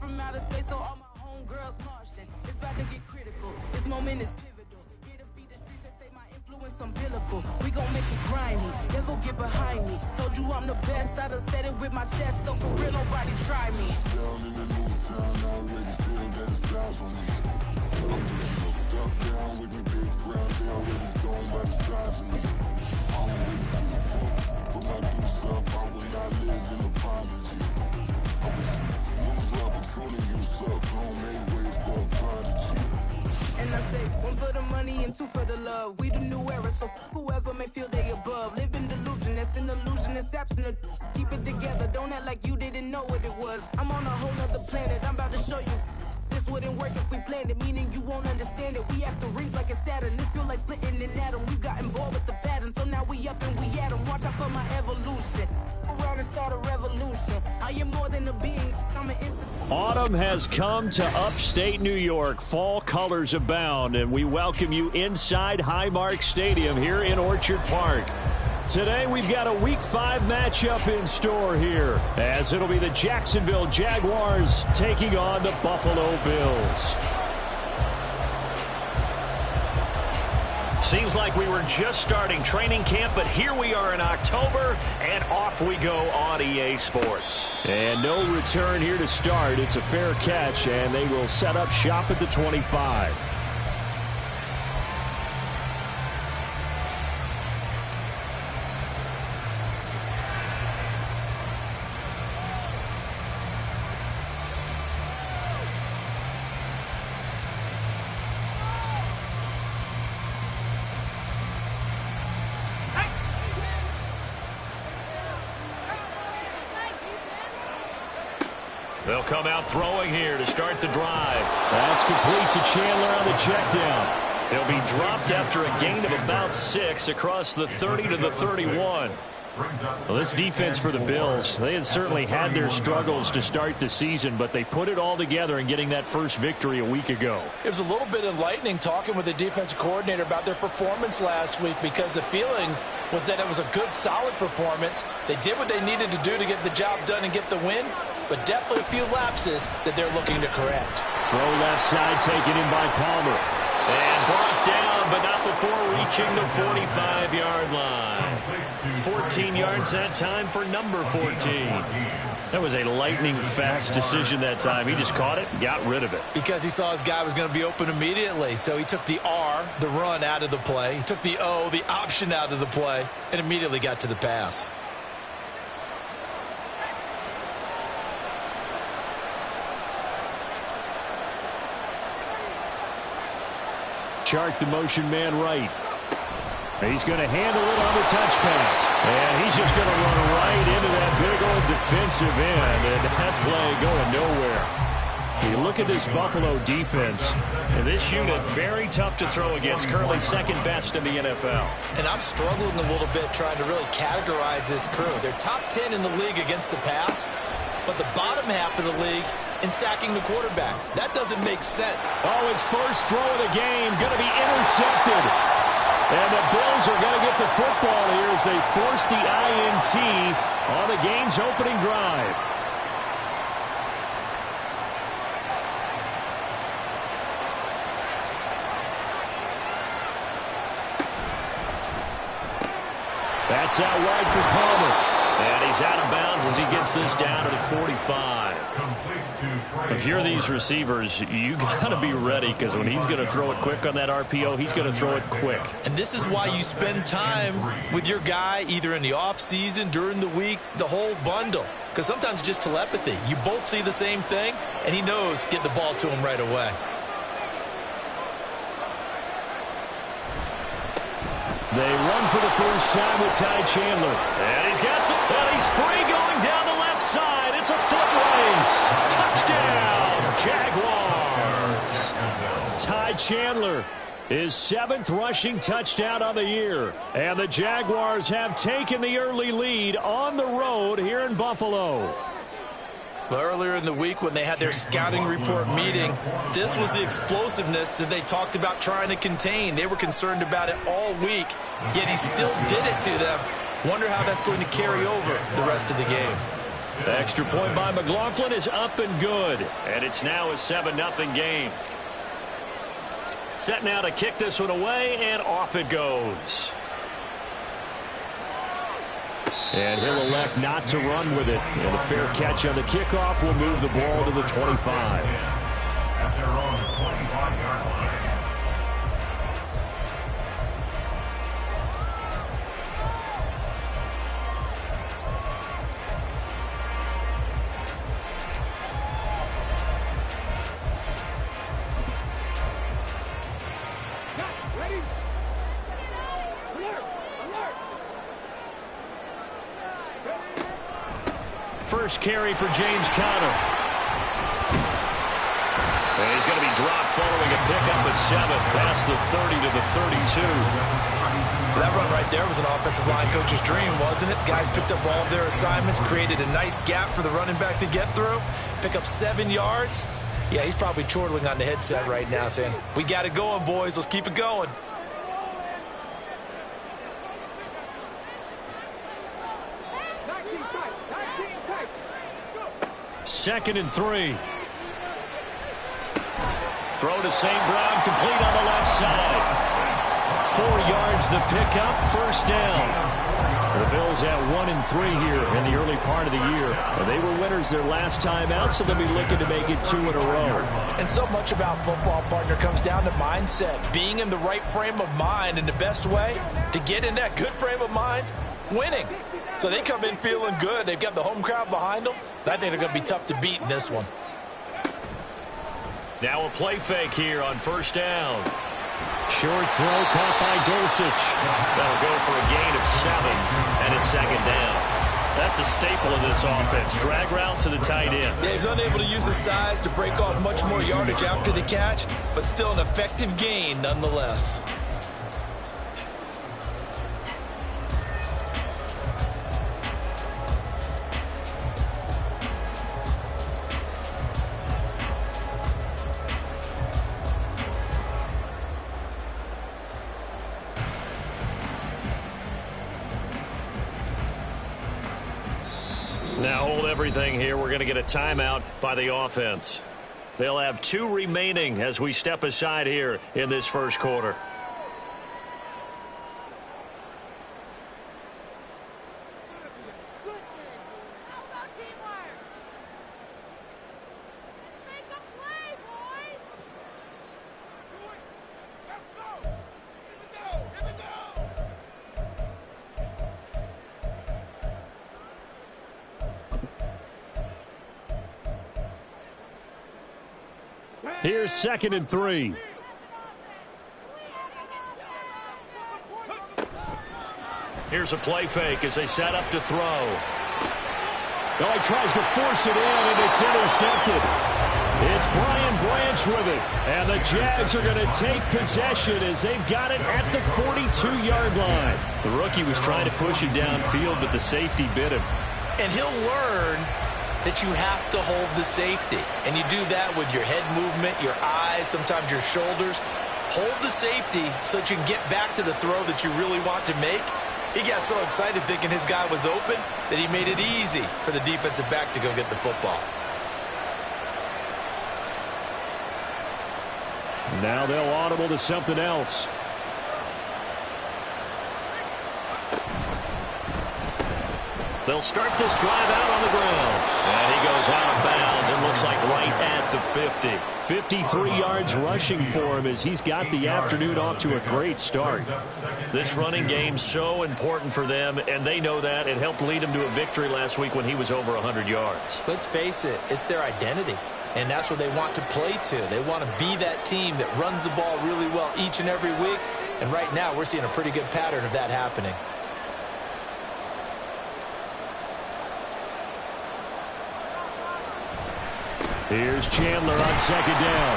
from outer space, so all my homegirls Martian. It's about to get critical. This moment is pivotal. Here to feed the streets that say my influence umbilical. We gon' make it grimy. Then go get behind me. Told you I'm the best. I done said it with my chest, so for real, nobody try me. Down in the new town, I already feel that it's eyes on me. I'm just hooked up down with the big crowd. They already gone by the size of me. I don't really give a fuck. Put my deuce up, I will not live in apology. I wish you lose Robert Cooney, you suck. Homemade ways for a prodigy. And I say, one for the money and two for the love. We the new era, so whoever may feel they above. Live in delusion, that's an illusion, it's absent. Keep it together, don't act like you didn't know what it was. I'm on a whole nother planet, I'm about to show you. This wouldn't work if we planned it, meaning you won't understand it. We have to rings like it's Saturn. This feel like splitting an atom. We've gotten bored with the pattern, so now we up and we at 'em. Watch out for my evolution. Around and start a revolution. I am more than a being. I'm an instant. Autumn has come to upstate New York. Fall colors abound, and we welcome you inside Highmark Stadium here in Orchard Park. Today we've got a Week 5 matchup in store here, as it'll be the Jacksonville Jaguars taking on the Buffalo Bills. Seems like we were just starting training camp, but here we are in October, and off we go on EA Sports. And no return here to start. It's a fair catch, and they will set up shop at the 25. They'll come out throwing here to start the drive. That's complete to Chandler on the check down. He'll be dropped after a gain of about 6 across the 30 to the 31. Well, this defense for the Bills, they had certainly had their struggles to start the season, but they put it all together in getting that first victory a week ago. It was a little bit enlightening talking with the defensive coordinator about their performance last week, because the feeling was that it was a good, solid performance. They did what they needed to do to get the job done and get the win, but definitely a few lapses that they're looking to correct. Throw left side taken in by Palmer. And brought down, but not before reaching the 45-yard line. 14 yards that time for number 14. That was a lightning-fast decision that time. He just caught it and got rid of it. Because he saw his guy was going to be open immediately. So he took the R, the run, out of the play. He took the O, the option, out of the play, and immediately got to the pass. Chart the motion man right. He's going to handle it on the touch pass. And he's just going to run right into that big old defensive end. And that play going nowhere. You look at this Buffalo defense. And this unit, very tough to throw against. Currently second best in the NFL. And I'm struggling a little bit trying to really categorize this crew. They're top 10 in the league against the pass, but the bottom half of the league in sacking the quarterback. That doesn't make sense. Oh, his first throw of the game going to be intercepted. And the Bills are going to get the football here as they force the INT on the game's opening drive. That's out wide for Palmer. And he's out of bounds as he gets this down to the 45. If you're these receivers, you got to be ready, because when he's going to throw it quick on that RPO, he's going to throw it quick. And this is why you spend time with your guy either in the offseason, during the week, the whole bundle. Because sometimes it's just telepathy. You both see the same thing, and he knows get the ball to him right away. They run for the first time with Ty Chandler. And he's got some, and he's free going down the left side. It's a foot race. Touchdown, Jaguars. Ty Chandler, his 7th rushing touchdown on the year. And the Jaguars have taken the early lead on the road here in Buffalo. Well, earlier in the week when they had their scouting report meeting, this was the explosiveness that they talked about trying to contain. They were concerned about it all week, yet he still did it to them. Wonder how that's going to carry over the rest of the game. The extra point by McLaughlin is up and good. And it's now a 7-0 game. Set now to kick this one away, and off it goes. And he'll elect not to run with it. And a fair catch on the kickoff will move the ball to the 25. At their own 25-yard line. First carry for James Conner. And he's going to be dropped following a pickup of 7 past the 30 to the 32. That run right there was an offensive line coach's dream, wasn't it? Guys picked up all of their assignments, created a nice gap for the running back to get through, pick up 7 yards. Yeah, he's probably chortling on the headset right now saying, we got it going, boys. Let's keep it going. Second and 3. Throw to St. Brown, complete on the left side. 4 yards the pickup, first down. The Bills at 1-3 here in the early part of the year. They were winners their last time out, so they'll be looking to make it 2 in a row. And so much about football, partner, comes down to mindset. Being in the right frame of mind, and the best way to get in that good frame of mind, winning. So they come in feeling good. They've got the home crowd behind them. I think they're going to be tough to beat in this one. Now a play fake here on first down. Short throw caught by Dulcich. That'll go for a gain of 7, and it's second down. That's a staple of this offense. Drag route to the tight end. Yeah, he's unable to use his size to break off much more yardage after the catch, but still an effective gain nonetheless. Now hold everything here. We're going to get a timeout by the offense. They'll have 2 remaining as we step aside here in this first quarter. Here's second and 3. Here's a play fake as they set up to throw. Oh, he tries to force it in, and it's intercepted. It's Brian Branch with it. And the Jags are going to take possession as they've got it at the 42-yard line. The rookie was trying to push it downfield, but the safety bit him. And he'll learn that you have to hold the safety. And you do that with your head movement, your eyes, sometimes your shoulders. Hold the safety so that you can get back to the throw that you really want to make. He got so excited thinking his guy was open that he made it easy for the defensive back to go get the football. Now they'll audible to something else. They'll start this drive out on the ground. And he goes out of bounds and looks like right at the 50. 53 yards rushing for him as he's got the afternoon off to a great start. This running game so important for them, and they know that. It helped lead him to a victory last week when he was over 100 yards. Let's face it, it's their identity. And that's what they want to play to. They want to be that team that runs the ball really well each and every week. And right now we're seeing a pretty good pattern of that happening. Here's Chandler on second down.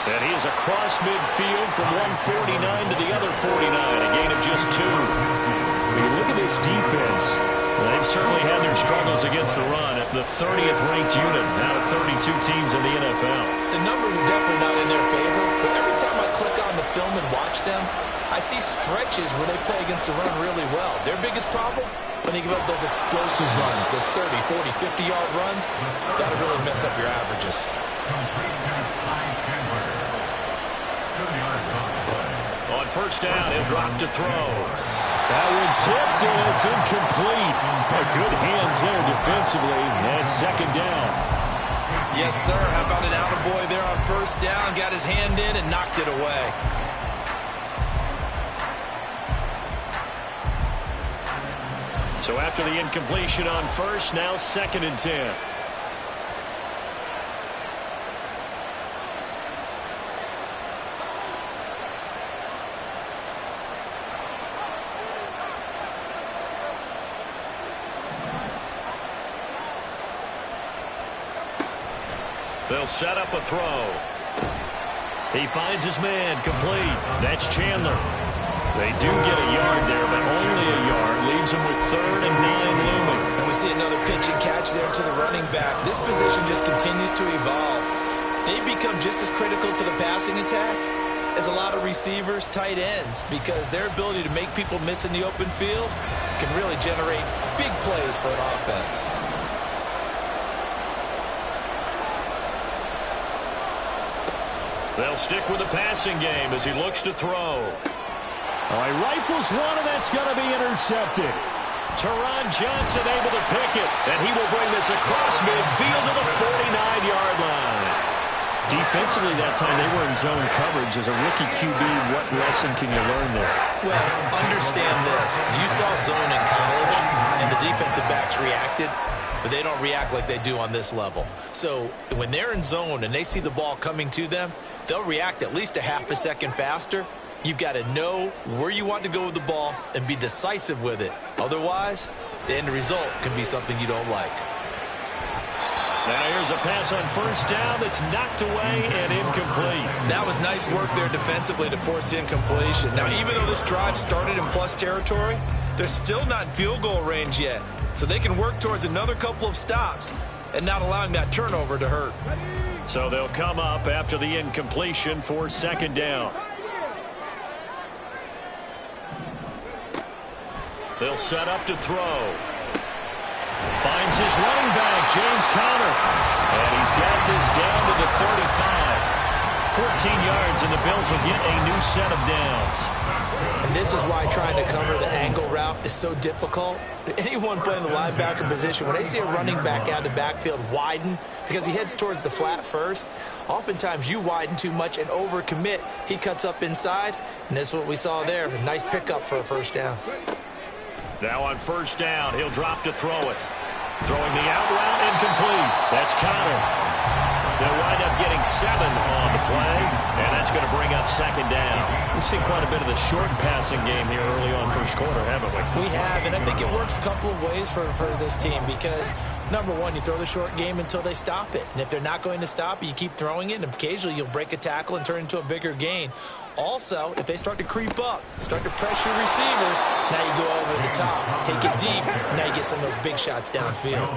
And he is across midfield from 149 to the other 49, a gain of just 2. When you look at this defense, They've certainly had their struggles against the run at the 30th ranked unit out of 32 teams in the NFL. The numbers are definitely not in their favor, but every time I click on the film and watch them, I see stretches where they play against the run really well. Their biggest problem, when they give up those explosive runs, those 30, 40, 50-yard runs, that'll really mess up your averages. On first down, he'll drop to throw. That one tipped, and it's incomplete. Good hands there defensively, and second down. Yes, sir. How about an attaboy there on first down? Got his hand in and knocked it away. So after the incompletion on first, now 2nd and 10. They'll set up a throw. He finds his man, complete. That's Chandler. They do get a yard there, but only a yard. Leaves him with 3rd and 9 looming. And we see another pitch and catch there to the running back. This position just continues to evolve. They become just as critical to the passing attack as a lot of receivers, tight ends, because their ability to make people miss in the open field can really generate big plays for an offense. They'll stick with the passing game as he looks to throw. All right, rifles one, and that's going to be intercepted. Teron Johnson able to pick it, and he will bring this across midfield to the 49-yard line. Defensively that time, they were in zone coverage. As a rookie QB, what lesson can you learn there? Well, understand this. You saw zone in college, and the defensive backs reacted, but they don't react like they do on this level. So when they're in zone and they see the ball coming to them, they'll react at least a half a second faster. You've got to know where you want to go with the ball and be decisive with it. Otherwise, the end result can be something you don't like. Now here's a pass on first down that's knocked away and incomplete. That was nice work there defensively to force the incompletion. Now, even though this drive started in plus territory, they're still not in field goal range yet. So they can work towards another couple of stops and not allowing that turnover to hurt. So they'll come up after the incompletion for 2nd down. They'll set up to throw. Finds his running back, James Conner. And he's got this down to the 35. 14 yards, and the Bills will get a new set of downs. And this is why trying to cover the angle route is so difficult. Anyone playing the linebacker position, when they see a running back out of the backfield widen, because he heads towards the flat first, oftentimes you widen too much and overcommit. He cuts up inside, and that's what we saw there. A nice pickup for a first down. Now on first down, he'll drop to throw it. Throwing the out route, incomplete. That's Conner. They'll wind up getting 7 on the play, and that's going to bring up 2nd down. We've seen quite a bit of the short passing game here early on first quarter, haven't we? We have, and I think it works a couple of ways for this team because, number one, you throw the short game until they stop it. And if they're not going to stop it, you keep throwing it, and occasionally you'll break a tackle and turn it into a bigger gain. Also, if they start to creep up, start to pressure receivers, now you go over the top, take it deep, and now you get some of those big shots downfield.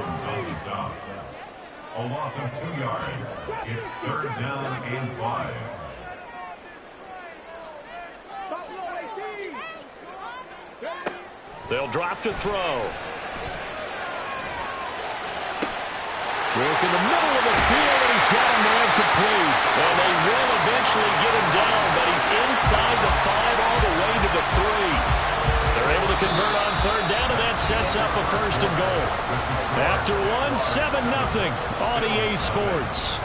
A loss of 2 yards. It's 3rd down and 5. They'll drop to throw. Work in the middle of the field, and he's got him there complete. And they will eventually get him down, but he's inside the 5 all the way to the 3. They're able to convert on 3rd down, and that sets up a 1st and goal. After 7-0 on EA Sports.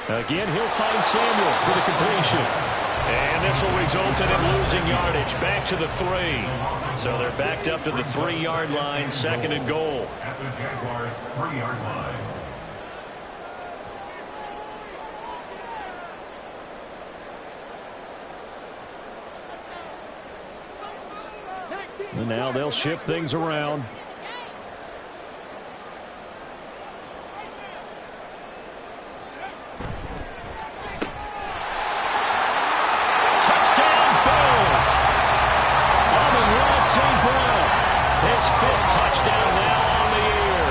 Again, he'll find Samuel for the completion. And this will result in him losing yardage back to the 3. So they're backed up to the 3-yard line, 2nd and goal. At the Jaguars' 3-yard line. And now they'll shift things around. Touchdown, Bills! Amon-Ra St. Brown. His 5th touchdown now on the year.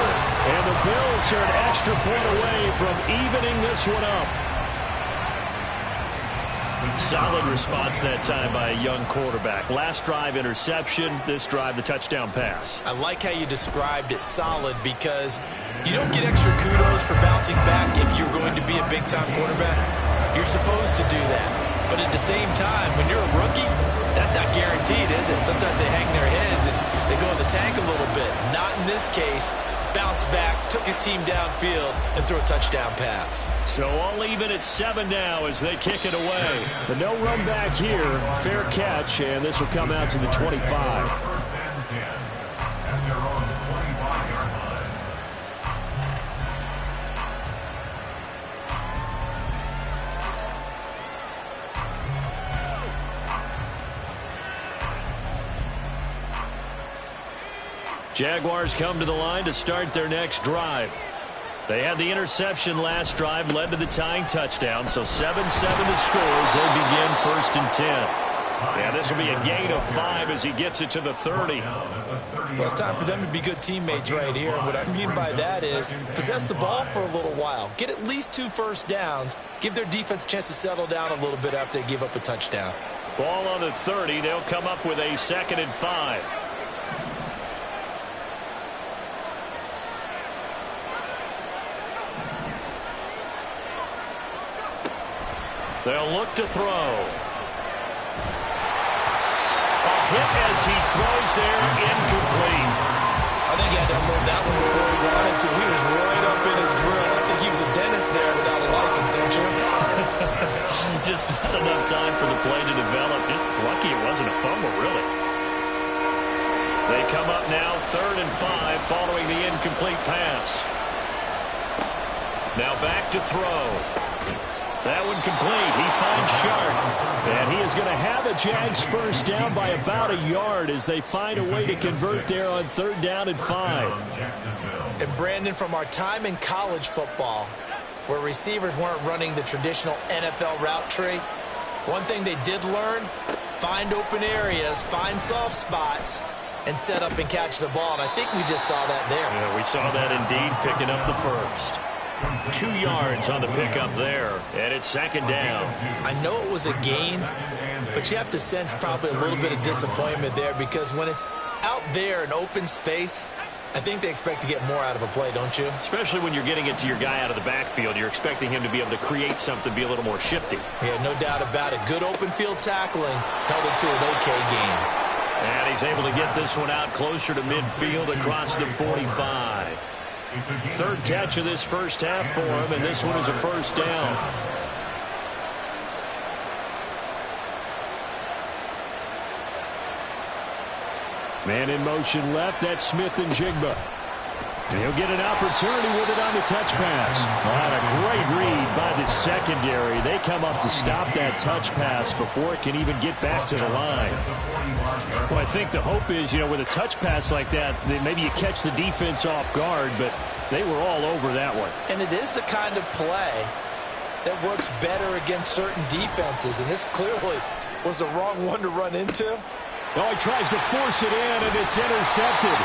And the Bills are an extra point away from evening this one up. Solid response that time by a young quarterback. Last drive, interception. This drive, the touchdown pass. I like how you described it, solid, because you don't get extra kudos for bouncing back if you're going to be a big-time quarterback. You're supposed to do that. But at the same time, when you're a rookie, that's not guaranteed, is it? Sometimes they hang their heads and they go in the tank a little bit. Not in this case. Bounced back, took his team downfield, and threw a touchdown pass. So all even at 7 now as they kick it away. But no run back here. Fair catch, and this will come out to the 25. First and 10. At their own 25-yard line. Jaguars come to the line to start their next drive. They had the interception last drive, led to the tying touchdown, so 7-7 to score as they begin 1st and 10. Yeah, this will be a gain of 5 as he gets it to the 30. Well, it's time for them to be good teammates right here. And what I mean by that is possess the ball for a little while. Get at least 2 first downs. Give their defense a chance to settle down a little bit after they give up a touchdown. Ball on the 30. They'll come up with a 2nd and 5. They'll look to throw. A hit as he throws there, incomplete. I think he had to unload that one before he wanted to. He was right up in his grill. I think he was a dentist there without a license, don't you? Just not enough time for the play to develop. Just lucky it wasn't a fumble, really. They come up now 3rd and 5 following the incomplete pass. Now back to throw. That one complete. He finds Sharp. And he is going to have a Jags first down by about a yard as they find a way to convert there on 3rd down and 5. And Brandon, from our time in college football, where receivers weren't running the traditional NFL route tree, one thing they did learn, find open areas, find soft spots, and set up and catch the ball. And I think we just saw that there. Yeah, we saw that indeed, picking up the first. 2 yards on the pickup there, and it's 2nd down. I know it was a gain, but you have to sense probably a little bit of disappointment there because when it's out there in open space, I think they expect to get more out of a play, don't you? Especially when you're getting it to your guy out of the backfield. You're expecting him to be able to create something, be a little more shifty. Yeah, no doubt about it. Good open field tackling held it to an okay game. And he's able to get this one out closer to midfield across the 45. 3rd catch of this first half for him, and this one is a first down. Man in motion left, that's Smith and Jigba. And he'll get an opportunity with it on the touch pass. And a great read by the secondary. They come up to stop that touch pass before it can even get back to the line. Well, I think the hope is, with a touch pass like that, that maybe you catch the defense off guard, but they were all over that one. And it is the kind of play that works better against certain defenses, and this clearly was the wrong one to run into. Oh, he tries to force it in, and it's intercepted.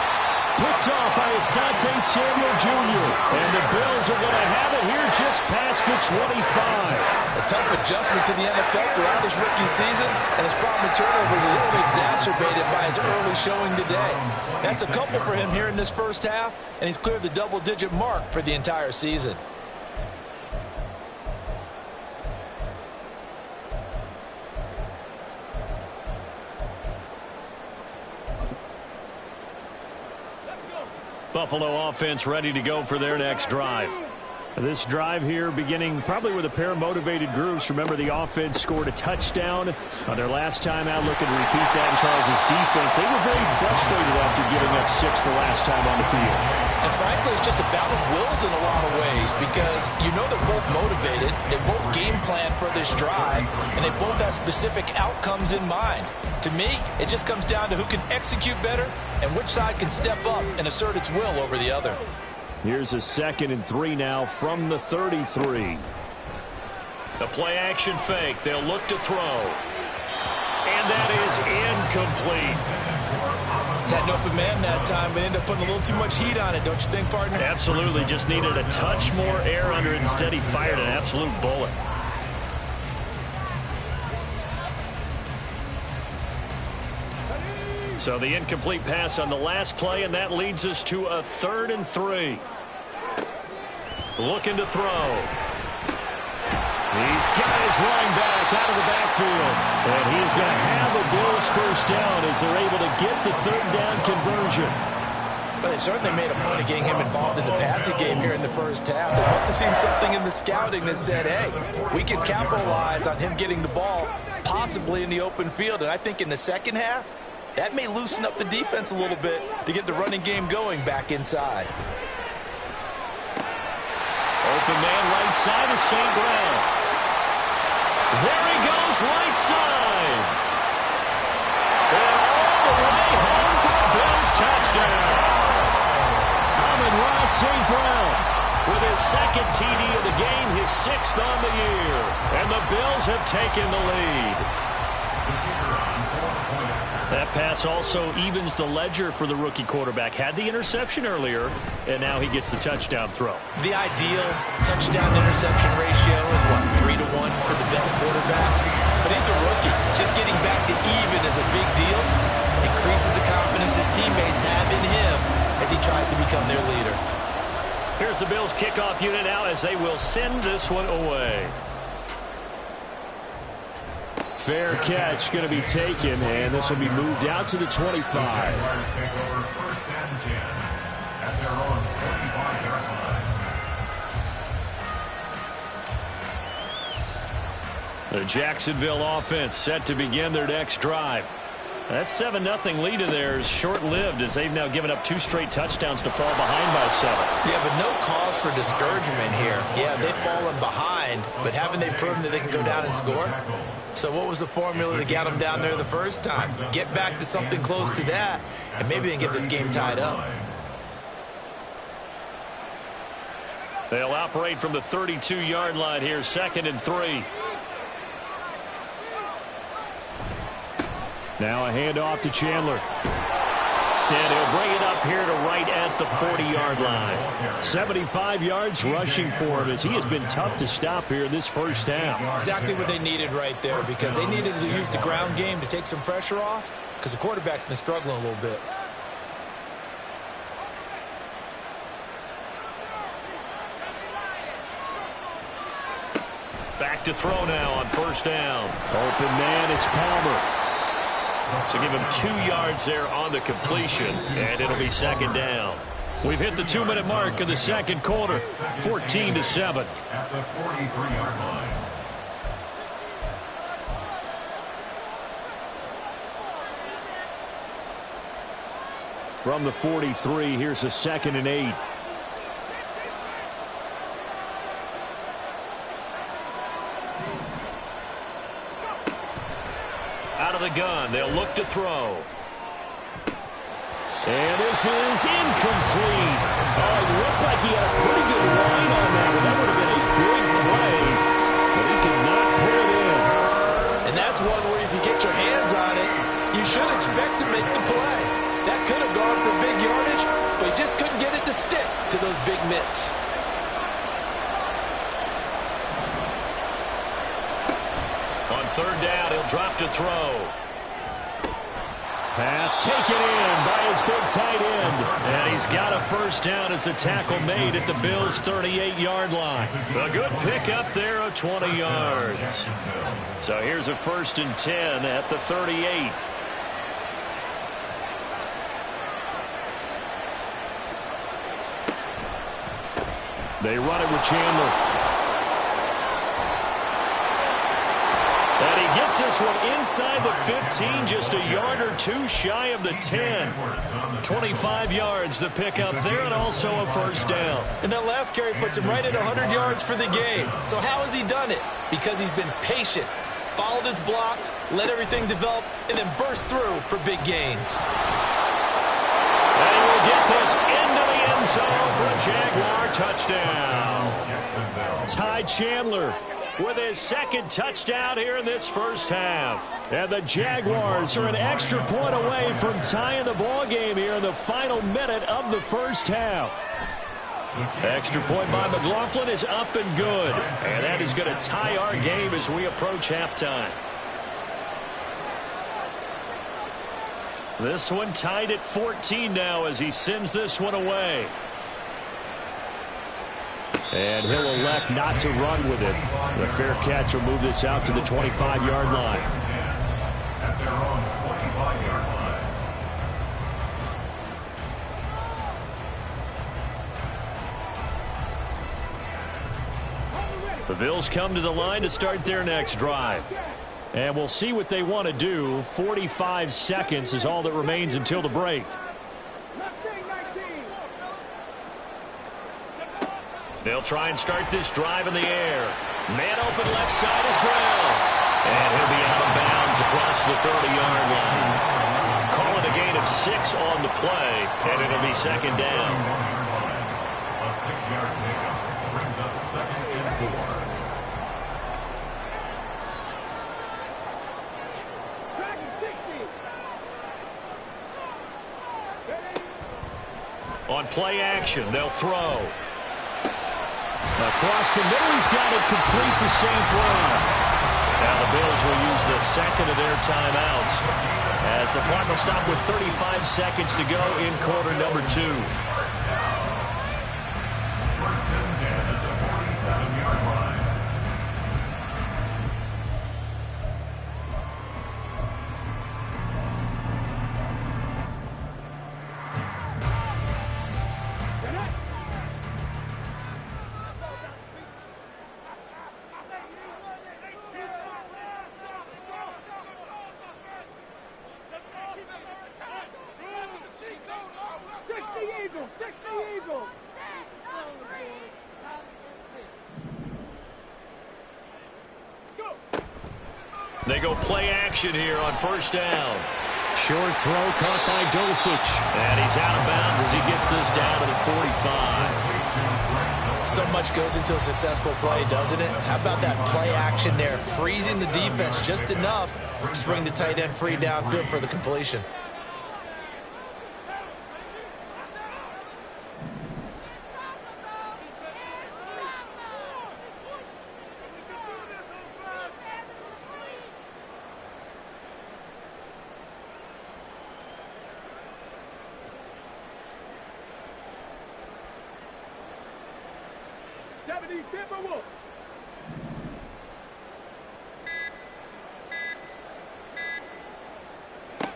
Picked off by Asante Samuel Jr. And the Bills are going to have it here just past the 25. A tough adjustment to the NFL throughout his rookie season, and his problem with turnovers is only exacerbated by his early showing today. That's a couple for him here in this first half, and he's cleared the double-digit mark for the entire season. Buffalo offense ready to go for their next drive. This drive here beginning probably with a pair of motivated groups. Remember, the offense scored a touchdown on their last time out, looking to repeat that in Charles' defense. They were very frustrated after giving up 6 the last time on the field. And frankly, it's just a battle of wills in a lot of ways because you know they're both motivated, they both game plan for this drive, and they both have specific outcomes in mind. To me, it just comes down to who can execute better and which side can step up and assert its will over the other. Here's a 2nd and 3 now from the 33. The play action fake. They'll look to throw. And that is incomplete. Had an open man that time, but ended up putting a little too much heat on it, don't you think, partner? Absolutely. Just needed a touch more air under it. Instead, he fired an absolute bullet. So the incomplete pass on the last play, and that leads us to a 3rd and 3. Looking to throw. He's got his line back out of the backfield. And he's going to have the Bills first down as they're able to get the 3rd down conversion. But they certainly made a point of getting him involved in the passing game here in the first half. They must have seen something in the scouting that said, hey, we can capitalize on him getting the ball possibly in the open field. And I think in the second half, that may loosen up the defense a little bit to get the running game going back inside. Open man right side is St. Brown. There he goes right side. And all the way home for a Bills touchdown. Amon-Ra St. Brown with his 2nd TD of the game, his 6th on the year. And the Bills have taken the lead. That pass also evens the ledger for the rookie quarterback. Had the interception earlier, and now he gets the touchdown throw. The ideal touchdown-interception ratio is, what, 3 to 1 for the best quarterbacks? But he's a rookie. Just getting back to even is a big deal. Increases the confidence his teammates have in him as he tries to become their leader. Here's the Bills kickoff unit now as they will send this one away. Fair catch going to be taken, and this will be moved out to the 25. The Jacksonville offense set to begin their next drive. That 7-0 lead of theirs short-lived as they've now given up 2 straight touchdowns to fall behind by 7. Yeah, but no cause for discouragement here. Yeah, they've fallen behind, but haven't they proven that they can go down and score? So what was the formula that got them down there the first time? Get back to something close to that, and maybe they can get this game tied up. They'll operate from the 32-yard line here, 2nd and 3. Now a handoff to Chandler. And he'll bring it up here to right at the 40-yard line. 75 yards rushing for him as he has been tough to stop here this first half. Exactly what they needed right there because they needed to use the ground game to take some pressure off because the quarterback's been struggling a little bit. Back to throw now on first down. Open man, it's Palmer. So give him 2 yards there on the completion, and it'll be 2nd down. We've hit the 2-minute mark of the 2nd quarter, 14-7. At the 43-yard line. From the 43, here's a 2nd and 8. Out of the gun, they'll look to throw. And this is incomplete. Oh, it looked like he had a pretty good line on that, but that would have been a big play, but he could not put it in. And that's one where if you get your hands on it, you should expect to make the play. That could have gone for big yardage, but he just couldn't get it to stick to those big mitts. On 3rd down, he'll drop to throw. Pass taken in by his big tight end. And he's got a first down as the tackle made at the Bills' 38-yard line. A good pickup there of 20 yards. So here's a 1st and 10 at the 38. They run it with Chandler. And he gets this one inside the 15, just a yard or two shy of the 10. 25 yards the pickup there, and also a first down. And that last carry puts him right at 100 yards for the game. So how has he done it? Because he's been patient, followed his blocks, let everything develop, and then burst through for big gains. And he will get this into the end zone for a Jaguar touchdown. Ty Chandler with his second touchdown here in this first half. And the Jaguars are an extra point away from tying the ball game here in the final minute of the first half. Extra point by McLaughlin is up and good. And that is going to tie our game as we approach halftime. This one tied at 14 now as he sends this one away. And he'll elect not to run with it. The fair catch will move this out to the 25-yard line. At their own 25-yard line. The Bills come to the line to start their next drive. And we'll see what they want to do. 45 seconds is all that remains until the break. They'll try and start this drive in the air. Man open left side is Brown. And he'll be out of bounds across the 30-yard line. Call it a gain of 6 on the play, and it'll be second down. A 6-yard pickup brings up 2nd and 4. On play action, they'll throw. Across the middle, he's got it complete to St. Brown. Now the Bills will use the second of their timeouts as the clock will stop with 35 seconds to go in quarter number 2. First and 10 at the 47-yard line. They go play action here on first down. Short throw caught by Dulcich. And he's out of bounds as he gets this down to the 45. So much goes into a successful play, doesn't it? How about that play action there, freezing the defense just enough to bring the tight end free downfield for the completion.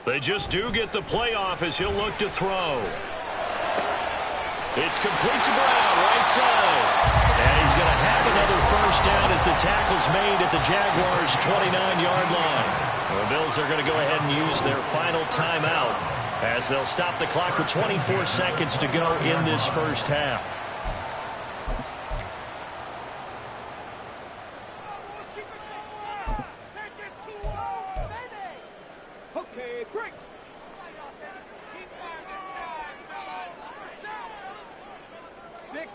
They just do get the playoff as he'll look to throw. It's complete to Brown, right side. And he's going to have another first down as the tackle's made at the Jaguars' 29-yard line. The Bills are going to go ahead and use their final timeout as they'll stop the clock with 24 seconds to go in this first half.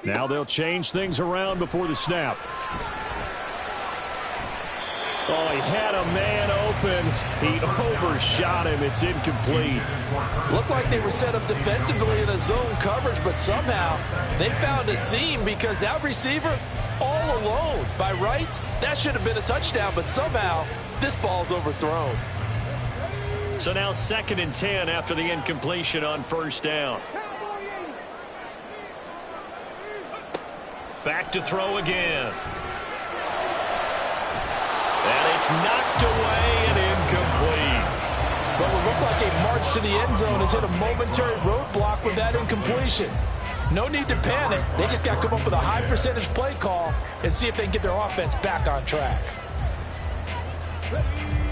Now they'll change things around before the snap. Oh, he had a man open. He overshot him. It's incomplete. Looked like they were set up defensively in a zone coverage, but somehow they found a seam because that receiver all alone. By rights, that should have been a touchdown, but somehow this ball's overthrown. So now 2nd and 10 after the incompletion on first down. Back to throw again. And it's knocked away and incomplete. But what looked like a march to the end zone has hit a momentary roadblock with that incompletion. No need to panic. They just got to come up with a high percentage play call and see if they can get their offense back on track.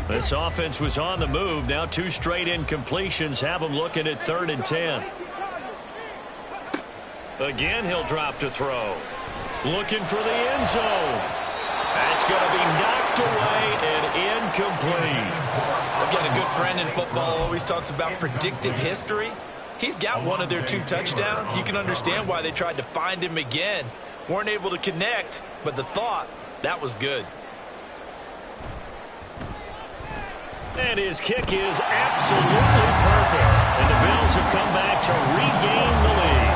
This offense was on the move. Now 2 straight incompletions have them looking at 3rd and 10. Again, he'll drop to throw. Looking for the end zone. That's going to be knocked away and incomplete. I've got a good friend in football who always talks about predictive history. He's got one of their 2 touchdowns. You can understand why they tried to find him again. Weren't able to connect, but the thought, that was good. And his kick is absolutely perfect. And the Bills have come back to regain the lead.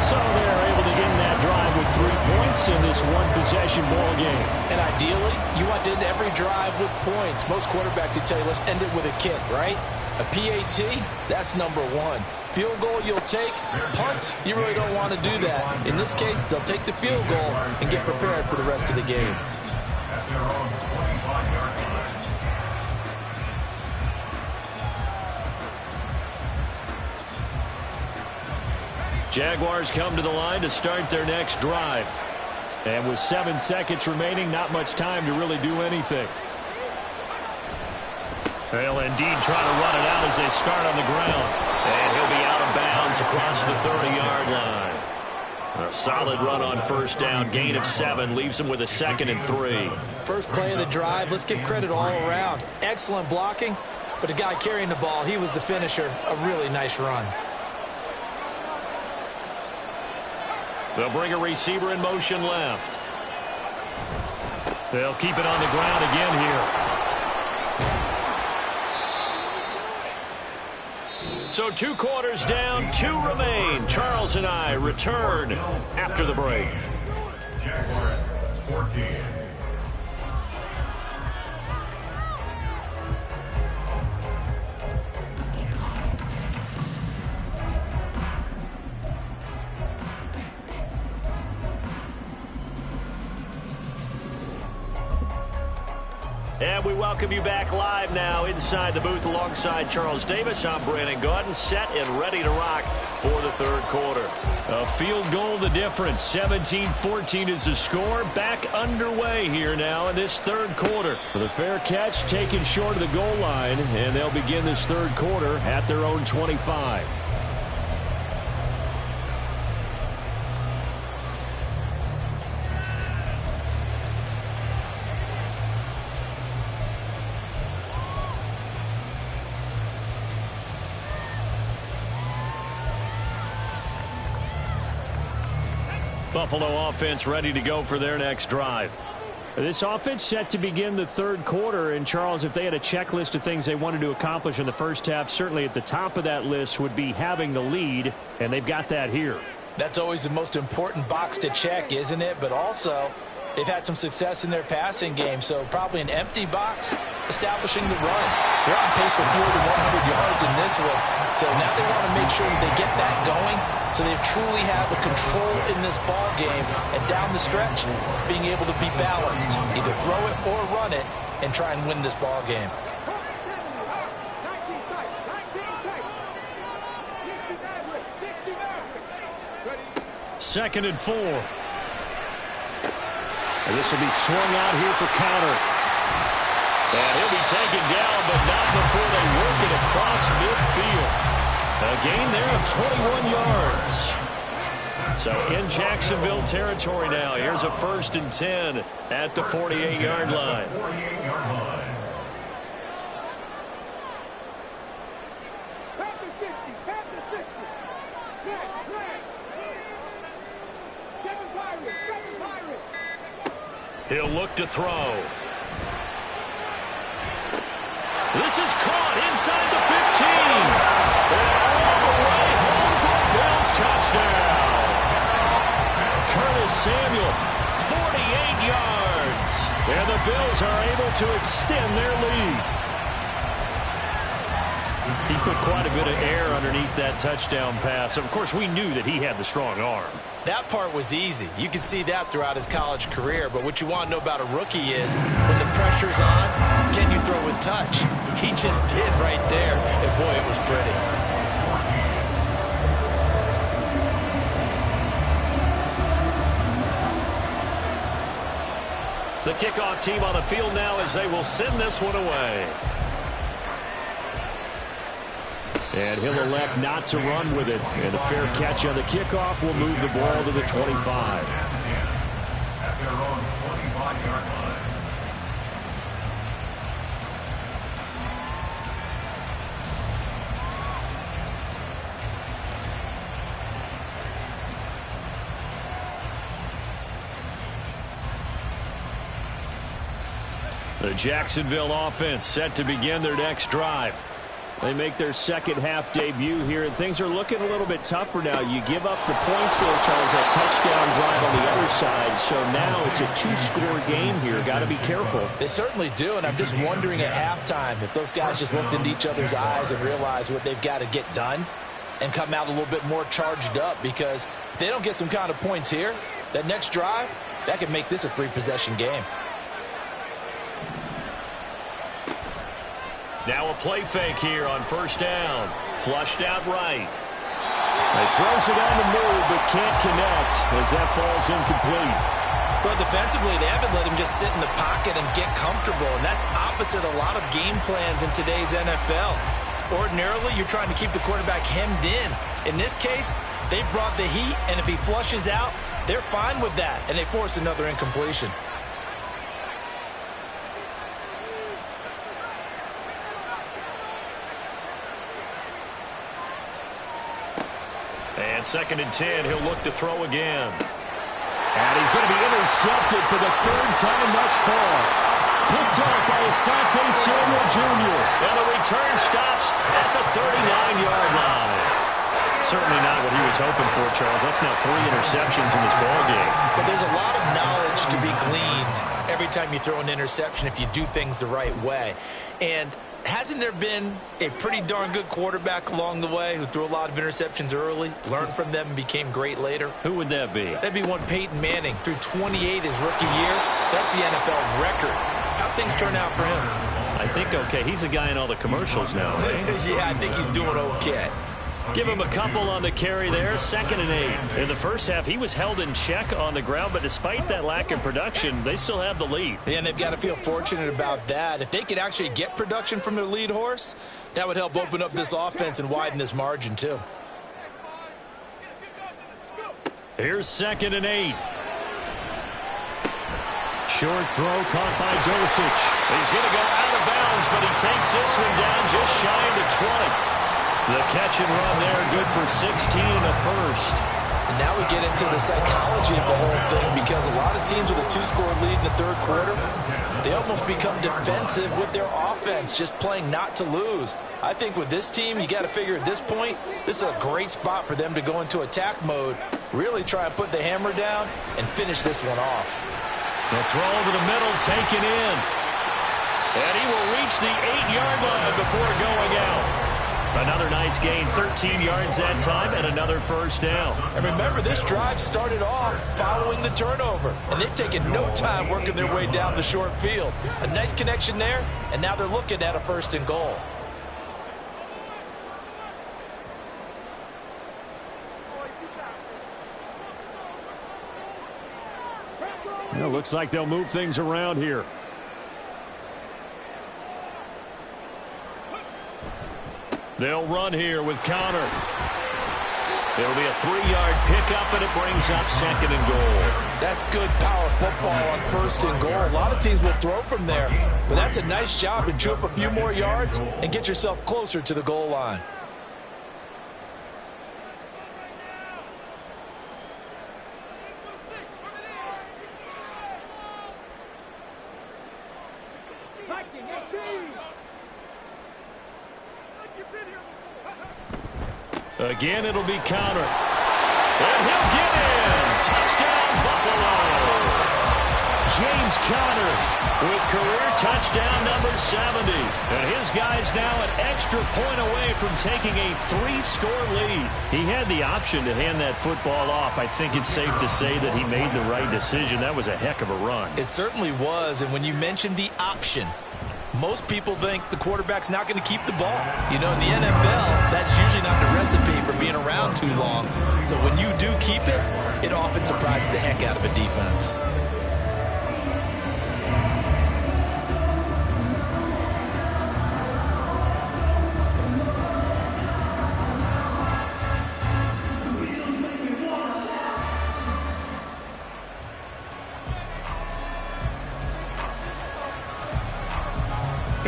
So they're able to end that drive with 3 points in this one-possession ball game. And ideally, you want to end every drive with points. Most quarterbacks would tell you, let's end it with a kick, right? A PAT, that's number 1. Field goal you'll take. Punts, you really don't want to do that. In this case, they'll take the field goal and get prepared for the rest of the game. At their own 25-yard line. Jaguars come to the line to start their next drive. And with 7 seconds remaining, not much time to really do anything. They'll indeed try to run it out as they start on the ground. And he'll be out of bounds across the 30-yard line. A solid run on first down. Gain of 7 leaves them with a 2nd and 3. First play of the drive, let's give credit all around. Excellent blocking, but the guy carrying the ball, he was the finisher. A really nice run. They'll bring a receiver in motion left. They'll keep it on the ground again here. So 2 quarters down, 2 remain. Charles and I return after the break. Jaguars 14. And we welcome you back live now inside the booth alongside Charles Davis. I'm Brandon Gaudin, set and ready to rock for the 3rd quarter. A field goal the difference. 17-14 is the score. Back underway here now in this 3rd quarter. With a fair catch taken short of the goal line, and they'll begin this 3rd quarter at their own 25. Buffalo offense ready to go for their next drive. This offense set to begin the 3rd quarter. And, Charles, if they had a checklist of things they wanted to accomplish in the first half, certainly at the top of that list would be having the lead, and they've got that here. That's always the most important box to check, isn't it? But also, they've had some success in their passing game, so probably an empty box establishing the run. They're on pace for fewer than 100 yards in this one, so now they want to make sure that they get that going so they truly have a control in this ball game, and down the stretch, being able to be balanced, either throw it or run it, and try and win this ball game. Second and 4. And this will be swung out here for counter. And he'll be taken down, but not before they work it across midfield. A gain there of 21 yards. So in Jacksonville territory now. Here's a 1st and 10 at the 48-yard line. 48-yard line. He'll look to throw. This is caught inside the 15. And all the way home for the Bills touchdown. Curtis Samuel, 48 yards. And the Bills are able to extend their lead. He put quite a bit of air underneath that touchdown pass. Of course, we knew that he had the strong arm. That part was easy. You could see that throughout his college career. But what you want to know about a rookie is when the pressure's on, can you throw with touch? He just did right there. And, boy, it was pretty. The kickoff team on the field now as they will send this one away. And he'll elect not to run with it. And a fair catch on the kickoff will move the ball to the 25. At their own 25-yard line. The Jacksonville offense set to begin their next drive. They make their second half debut here, and things are looking a little bit tougher now. You give up the points there, Charles, that touchdown drive on the other side. So now it's a two-score game here. Got to be careful. They certainly do, and I'm just wondering at halftime if those guys just looked into each other's eyes and realized what they've got to get done and come out a little bit more charged up, because if they don't get some kind of points here, that next drive, that could make this a three-possession game. Now a play fake here on first down. Flushed out right. He throws it on the move, but can't connect as that falls incomplete. Well, defensively, they haven't let him just sit in the pocket and get comfortable, and that's opposite a lot of game plans in today's NFL. Ordinarily, you're trying to keep the quarterback hemmed in. In this case, they brought the heat, and if he flushes out, they're fine with that, and they force another incompletion. And 2nd and 10, he'll look to throw again. And he's going to be intercepted for the third time thus far. Picked off by Asante Samuel Jr. And the return stops at the 39-yard line. Certainly not what he was hoping for, Charles. That's now 3 interceptions in this ballgame. But there's a lot of knowledge to be gleaned every time you throw an interception if you do things the right way. And hasn't there been a pretty darn good quarterback along the way who threw a lot of interceptions early, learned from them, and became great later? Who would that be? That'd be one Peyton Manning. Threw 28 his rookie year. That's the NFL record. How'd things turn out for him? I think okay. He's a guy in all the commercials now. Yeah, I think he's doing okay. Give him a couple on the carry there. 2nd and 8. In the first half, he was held in check on the ground, but despite that lack of production, they still have the lead. Yeah, and they've got to feel fortunate about that. If they could actually get production from their lead horse, that would help open up this offense and widen this margin too. Here's 2nd and 8. Short throw caught by Dosich. He's going to go out of bounds, but he takes this one down just shy of the 20. The catch and run there, good for 16 and a first. And now we get into the psychology of the whole thing, because a lot of teams with a 2-score lead in the third quarter, they almost become defensive with their offense, just playing not to lose. I think with this team, you got to figure at this point, this is a great spot for them to go into attack mode, really try and put the hammer down and finish this one off. The throw over the middle, taken in. And he will reach the 8-yard line before going out. Another nice gain, 13 yards that time, and another first down. And remember, this drive started off following the turnover, and they've taken no time working their way down the short field. A nice connection there, and now they're looking at a 1st and goal. Well, looks like they'll move things around here. They'll run here with Connor. It'll be a 3-yard pickup, and it brings up 2nd and goal. That's good power football on 1st and goal. A lot of teams will throw from there, but that's a nice job to chew up a few more yards and get yourself closer to the goal line. Again, it'll be Connor. And he'll get in. Touchdown, Buffalo. James Conner with career touchdown number 70. And his guy's now an extra point away from taking a 3-score lead. He had the option to hand that football off. I think it's safe to say that he made the right decision. That was a heck of a run. It certainly was. And when you mentioned the option, most people think the quarterback's not going to keep the ball. You know, in the NFL, that's usually not the recipe for being around too long. So when you do keep it, it often surprises the heck out of a defense.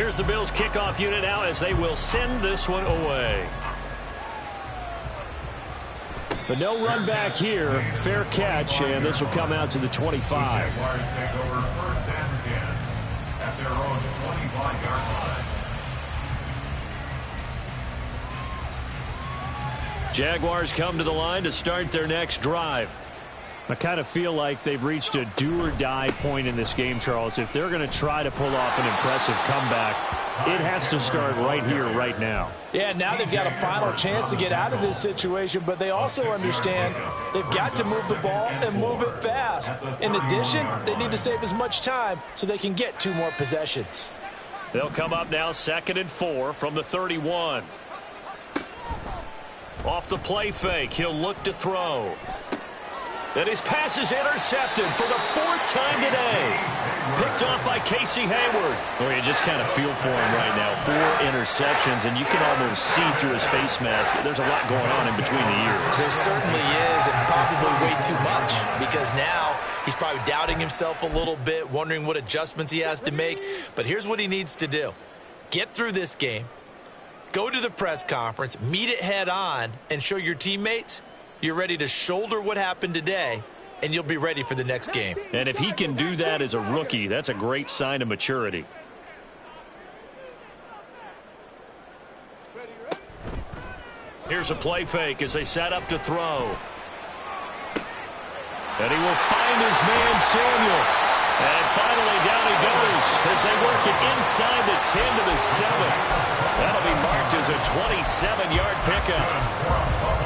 Here's the Bills kickoff unit now as they will send this one away. But no run back here. Fair catch, and this will come out to the 25. Jaguars take over 1st and 10 at their own 25-yard line. Jaguars come to the line to start their next drive. I kind of feel like they've reached a do-or-die point in this game, Charles. If they're going to try to pull off an impressive comeback, it has to start right here, right now. Yeah, now they've got a final chance to get out of this situation, but they also understand they've got to move the ball and move it fast. In addition, they need to save as much time so they can get 2 more possessions. They'll come up now 2nd and 4 from the 31. Off the play fake, he'll look to throw. And his pass is intercepted for the 4th time today. Picked off by Casey Hayward. Well, you just kind of feel for him right now. 4 interceptions, and you can almost see through his face mask. There's a lot going on in between the ears. There certainly is, and probably way too much, because now he's probably doubting himself a little bit, wondering what adjustments he has to make. But here's what he needs to do. Get through this game, go to the press conference, meet it head on, and show your teammates you're ready to shoulder what happened today, and you'll be ready for the next game. And if he can do that as a rookie, that's a great sign of maturity. Here's a play fake as they set up to throw. And he will find his man, Samuel. And finally down he goes as they work it inside the 10 to the 7. That'll be marked as a 27-yard pickup.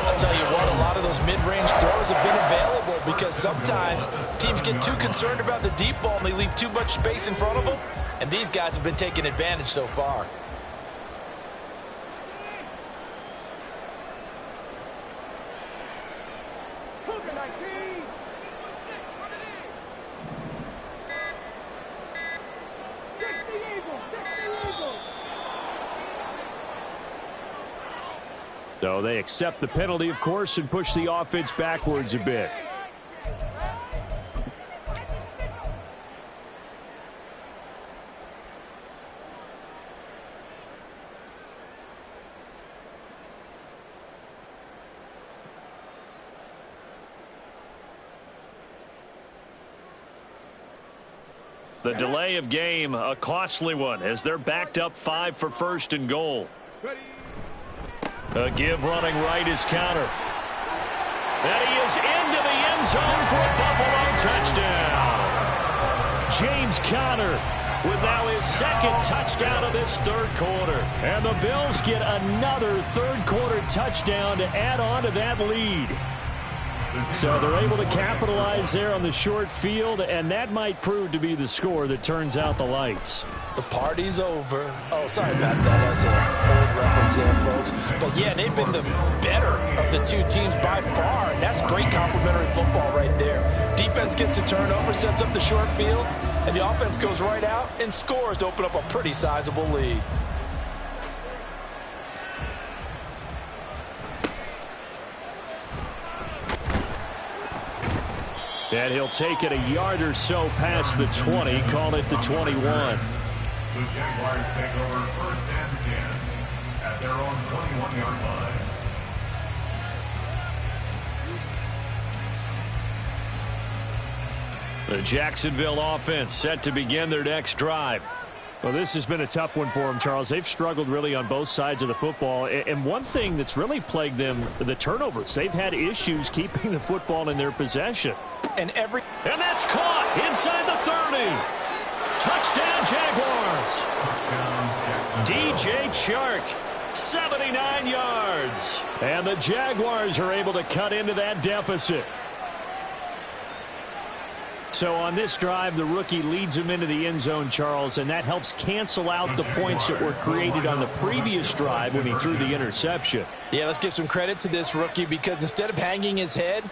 I'll tell you what, a lot of those mid-range throws have been available because sometimes teams get too concerned about the deep ball and they leave too much space in front of them. And these guys have been taking advantage so far. So they accept the penalty, of course, and push the offense backwards a bit. The delay of game, a costly one, as they're backed up 5 for 1st and goal. A give running right is counter. And he is into the end zone for a Buffalo touchdown. James Conner with now his 2nd touchdown of this 3rd quarter. And the Bills get another 3rd quarter touchdown to add on to that lead. So they're able to capitalize there on the short field, and that might prove to be the score that turns out the lights. The party's over. Oh, sorry about that. That's an old reference there, folks. But, yeah, they've been the better of the 2 teams by far, and that's great complimentary football right there. Defense gets the turnover, sets up the short field, and the offense goes right out and scores to open up a pretty sizable lead. And he'll take it a yard or so past the 20, call it the 21. The Jaguars take over 1st and 10 at their own 21-yard line. The Jacksonville offense set to begin their next drive. Well, this has been a tough one for them, Charles. They've struggled really on both sides of the football. And one thing that's really plagued them, the turnovers. They've had issues keeping the football in their possession. And that's caught inside the 30. Touchdown, Jaguars. DJ Chark, 79 yards. And the Jaguars are able to cut into that deficit. So on this drive, the rookie leads him into the end zone, Charles, and that helps cancel out the points that were created on the previous drive when he threw the interception. Yeah, let's give some credit to this rookie because instead of hanging his head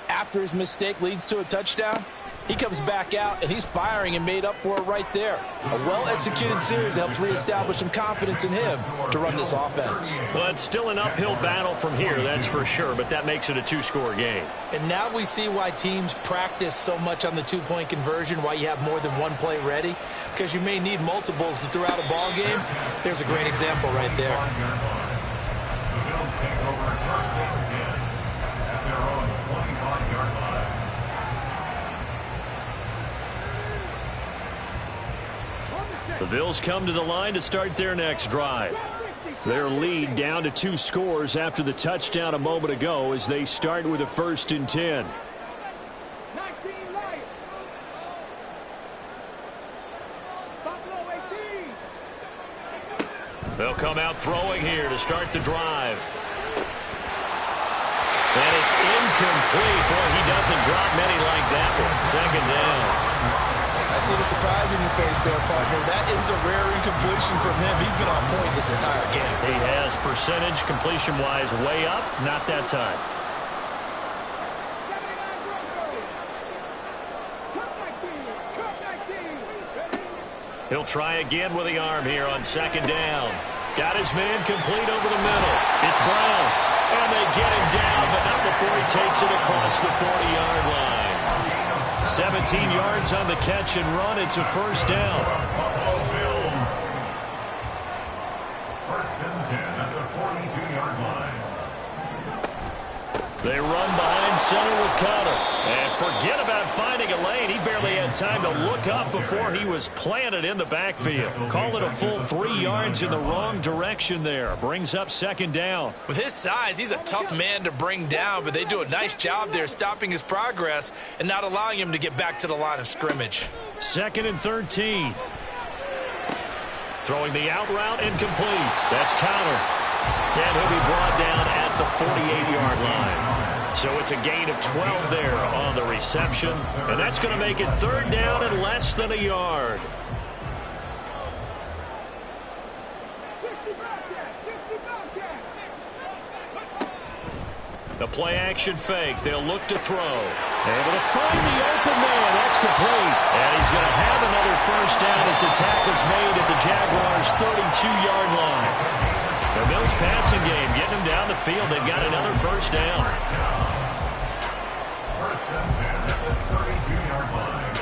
after his mistake leads to a touchdown, He comes back out, and he's firing and made up for it right there. A well-executed series helps reestablish some confidence in him to run this offense. Well, it's still an uphill battle from here, that's for sure, but that makes it a two-score game. And now we see why teams practice so much on the two-point conversion, why you have more than one play ready, because you may need multiples throughout a ball game. There's a great example right there. The Bills take over first and 10 at their own 25-yard line. The Bills come to the line to start their next drive. Their lead down to 2 scores after the touchdown a moment ago as they start with a 1st and 10. They'll come out throwing here to start the drive. And it's incomplete. Boy, he doesn't drop many like that one. 2nd down. I see the surprise in your face there, partner. That is a rare incompletion from him. He's been on point this entire game. He has percentage completion-wise way up. Not that time. He'll try again with the arm here on 2nd down. Got his man complete over the middle. It's Brown. And they get him down, but not before he takes it across the 40-yard line. 17 yards on the catch and run. It's a 1st down. Bills. 1st and 10 at the 42-yard line. They run behind center with Connor. And forget about finding a lane. He barely had time to look up before he was planted in the backfield. Call it a full 3 yards in the wrong direction there. Brings up 2nd down. With his size, he's a tough man to bring down, but they do a nice job there stopping his progress and not allowing him to get back to the line of scrimmage. 2nd and 13. Throwing the out route incomplete. That's Connor. And he'll be brought down at the 48-yard line. So it's a gain of 12 there on the reception. And that's going to make it 3rd down and less than a yard. The play action fake. They'll look to throw. Able to find the open man. That's complete. And he's going to have another 1st down as the tackle's made at the Jaguars' 32-yard line. The Bills passing game getting them down the field. They've got another 1st down. 1st and 10 at the 32-yard line.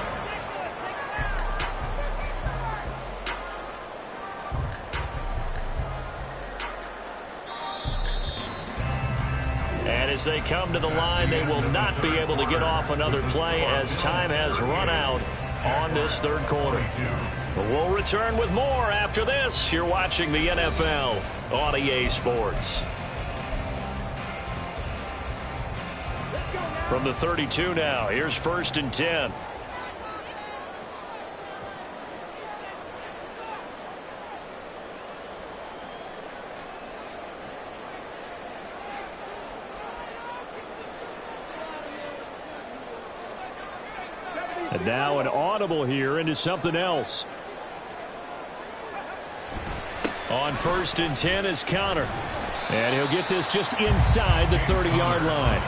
And as they come to the line, they will not be able to get off another play as time has run out on this 3rd quarter. But we'll return with more after this. You're watching the NFL on EA Sports. From the 32 now, here's 1st and 10. And now an audible here into something else. On 1st and 10 is Connor. And he'll get this just inside the 30-yard line.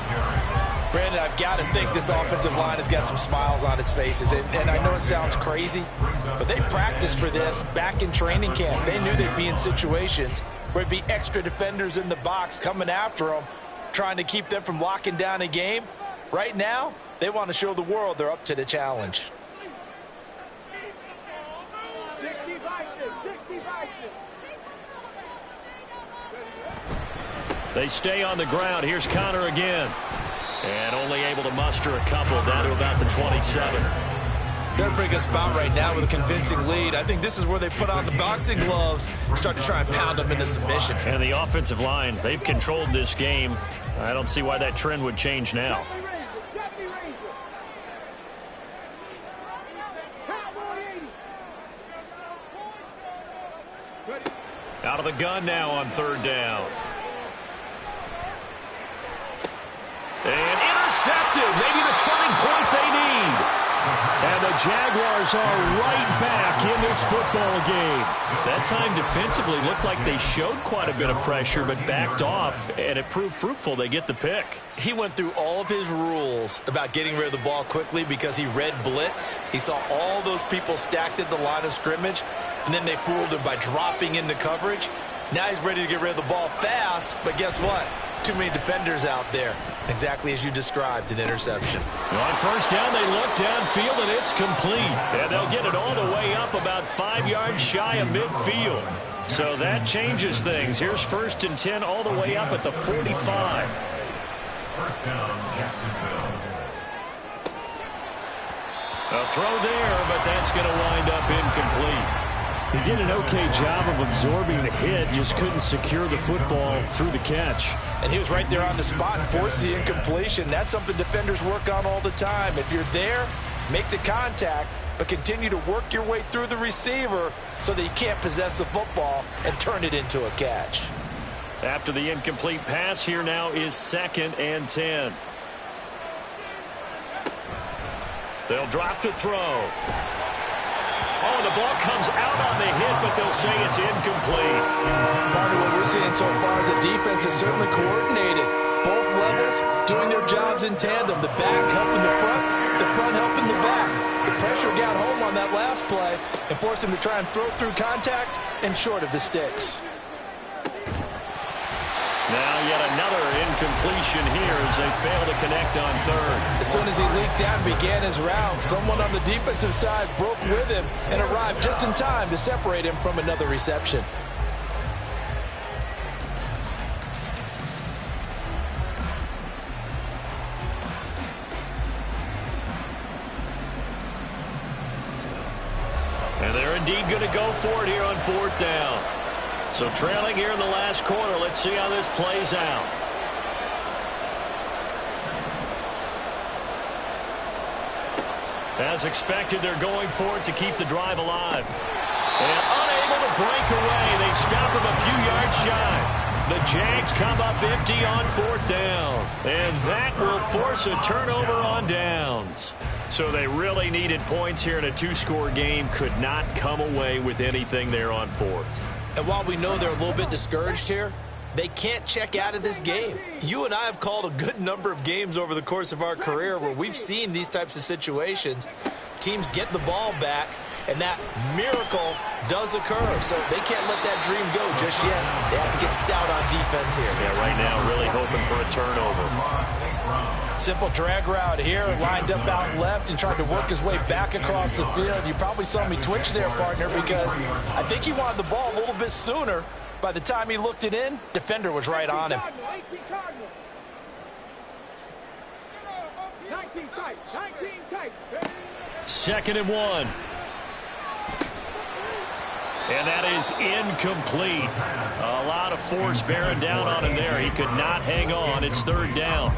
Brandon, I've got to think this offensive line has got some smiles on its faces. And I know it sounds crazy, but they practiced for this back in training camp. They knew they'd be in situations where it'd be extra defenders in the box coming after them, trying to keep them from locking down a game. Right now, they want to show the world they're up to the challenge. They stay on the ground. Here's Connor again. And only able to muster a couple down to about the 27. They're in a pretty good spot right now with a convincing lead. I think this is where they put on the boxing gloves, start to try and pound them into submission. And the offensive line, they've controlled this game. I don't see why that trend would change now. Out of the gun now on 3rd down. And intercepted. Maybe the turning point they need. And the the Jaguars are right back in this football game. That time defensively looked like they showed quite a bit of pressure but backed off, and it proved fruitful. They get the pick. He went through all of his rules about getting rid of the ball quickly because he read blitz. He saw all those people stacked at the line of scrimmage, and then they fooled him by dropping into coverage. Now he's ready to get rid of the ball fast, but guess what? Too many defenders out there. Exactly as you described, an interception. On first down, they look downfield, and it's complete. And they'll get it all the way up about 5 yards shy of midfield. So that changes things. Here's 1st and 10 all the way up at the 45. First down, Jacksonville. A throw there, but that's going to wind up incomplete. He did an okay job of absorbing the hit, just couldn't secure the football through the catch. And he was right there on the spot and forced the incompletion. That's something defenders work on all the time. If you're there, make the contact, but continue to work your way through the receiver so that you can't possess the football and turn it into a catch. After the incomplete pass, here now is 2nd and 10. They'll drop to throw. Oh, the ball comes out on the hit, but they'll say it's incomplete. Part of what we're seeing so far is the defense is certainly coordinated. Both levels doing their jobs in tandem. The back helping the front helping the back. The pressure got home on that last play and forced him to try and throw through contact and short of the sticks. Now yet another incompletion here as they fail to connect on 3rd. As soon as he leaked out and began his round, someone on the defensive side broke with him and arrived just in time to separate him from another reception. And they're indeed going to go for it here on 4th down. So trailing here in the last quarter, let's see how this plays out. As expected, they're going for it to keep the drive alive. And unable to break away, they stop him a few yards shy. The Jags come up empty on 4th down. And that will force a turnover on downs. So they really needed points here in a 2-score game. Could not come away with anything there on 4th. And while we know they're a little bit discouraged here, they can't check out of this game. You and I have called a good number of games over the course of our career where we've seen these types of situations. Teams get the ball back, and that miracle does occur. So they can't let that dream go just yet. They have to get stout on defense here. Yeah, right now really hoping for a turnover. Simple drag route here, lined up out left and tried to work his way back across the field. You probably saw me twitch there, partner, because I think he wanted the ball a little bit sooner. By the time he looked it in, defender was right on him. 2nd and 1. And that is incomplete. A lot of force bearing down on him there. He could not hang on. It's 3rd down.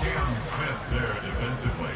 Smith there defensively.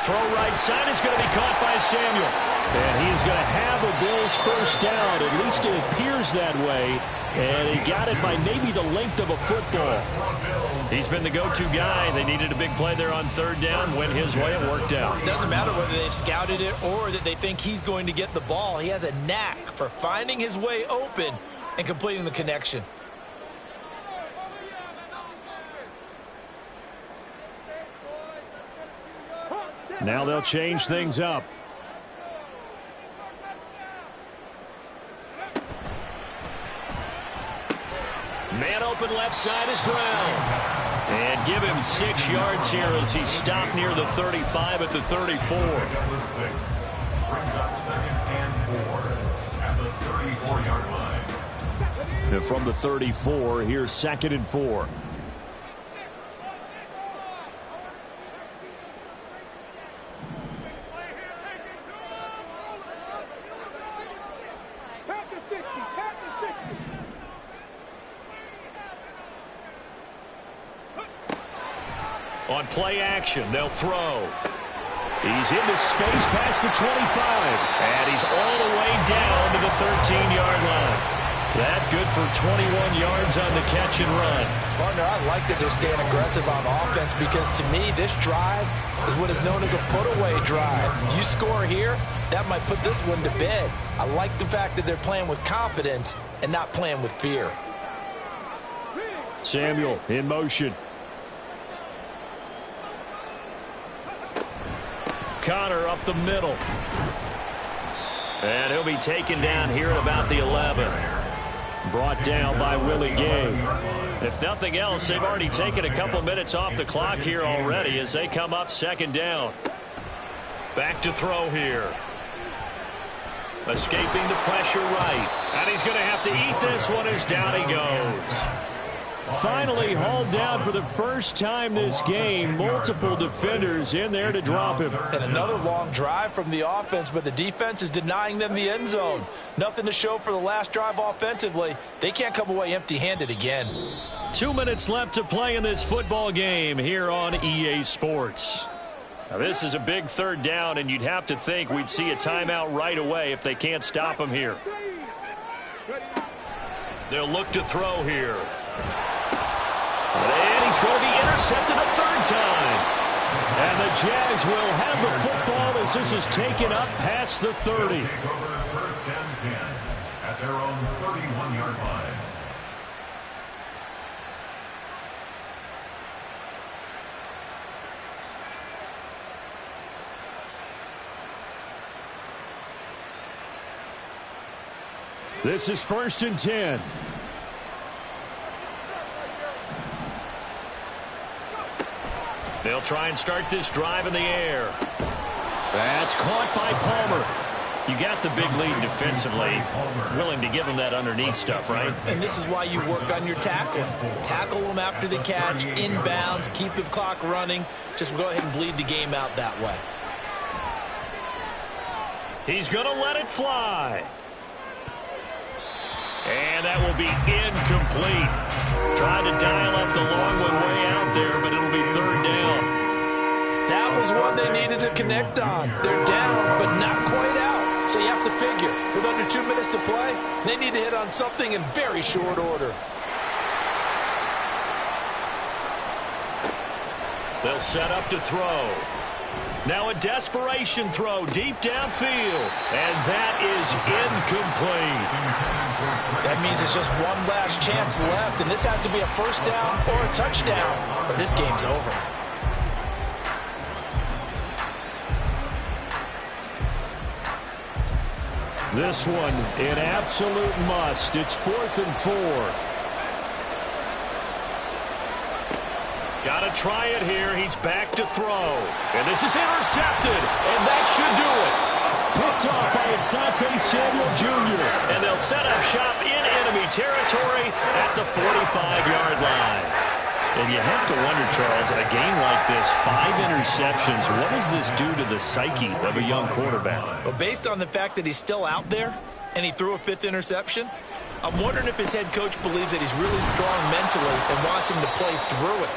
Throw right side is going to be caught by Samuel. And he is going to have a Bills 1st down. At least it appears that way. And he got it by maybe the length of a football. He's been the go-to guy. They needed a big play there on 3rd down. Went his way. It worked out. It doesn't matter whether they've scouted it or that they think he's going to get the ball. He has a knack for finding his way open and completing the connection. Now they'll change things up. Man open left side is Brown. And give him 6 yards here as he stopped near the 35 at the 34. Brings up 2nd and 4 at the 34-yard line. And from the 34, here's 2nd and 4. On play action, they'll throw. He's into space past the 25. And he's all the way down to the 13-yard line. That good for 21 yards on the catch and run. Partner, I like that they're staying aggressive on offense because to me, this drive is what is known as a put-away drive. You score here, that might put this one to bed. I like the fact that they're playing with confidence and not playing with fear. Samuel in motion. Connor up the middle. And he'll be taken down here at about the 11. Brought down by Willie Gay. If nothing else, they've already taken a couple minutes off the clock here already as they come up second down. Back to throw here. Escaping the pressure right. And he's going to have to eat this one as down he goes. Finally hauled down for the first time this game. Multiple defenders in there to drop him. And another long drive from the offense, but the defense is denying them the end zone. Nothing to show for the last drive offensively. They can't come away empty-handed again. 2 minutes left to play in this football game here on EA Sports. Now this is a big third down, and you'd have to think we'd see a timeout right away if they can't stop him here. They'll look to throw here. And he's going to be intercepted a third time. And the Jags will have the football as this is taken up past the 30. First and 10 at their own 31-yard line. This is 1st and 10. They'll try and start this drive in the air. That's caught by Palmer. You got the big lead defensively. Willing to give him that underneath stuff, right? And this is why you work on your tackling. Tackle them after the catch, inbounds, keep the clock running. Just go ahead and bleed the game out that way. He's going to let it fly. And that will be incomplete. Trying to dial up the long one way out there, but it'll be third down. That was one they needed to connect on. They're down, but not quite out. So you have to figure, with under 2 minutes to play, they need to hit on something in very short order. They'll set up to throw. Now a desperation throw deep downfield. And that is incomplete. That means it's just one last chance left, and this has to be a first down or a touchdown, or this game's over. This one, an absolute must. It's 4th and 4. Got to try it here. He's back to throw. And this is intercepted. And that should do it. Picked off by Asante Samuel Jr. And they'll set up shop in enemy territory at the 45-yard line. And you have to wonder, Charles, a game like this, 5 interceptions, what does this do to the psyche of a young quarterback? Well, based on the fact that he's still out there and he threw a 5th interception, I'm wondering if his head coach believes that he's really strong mentally and wants him to play through it.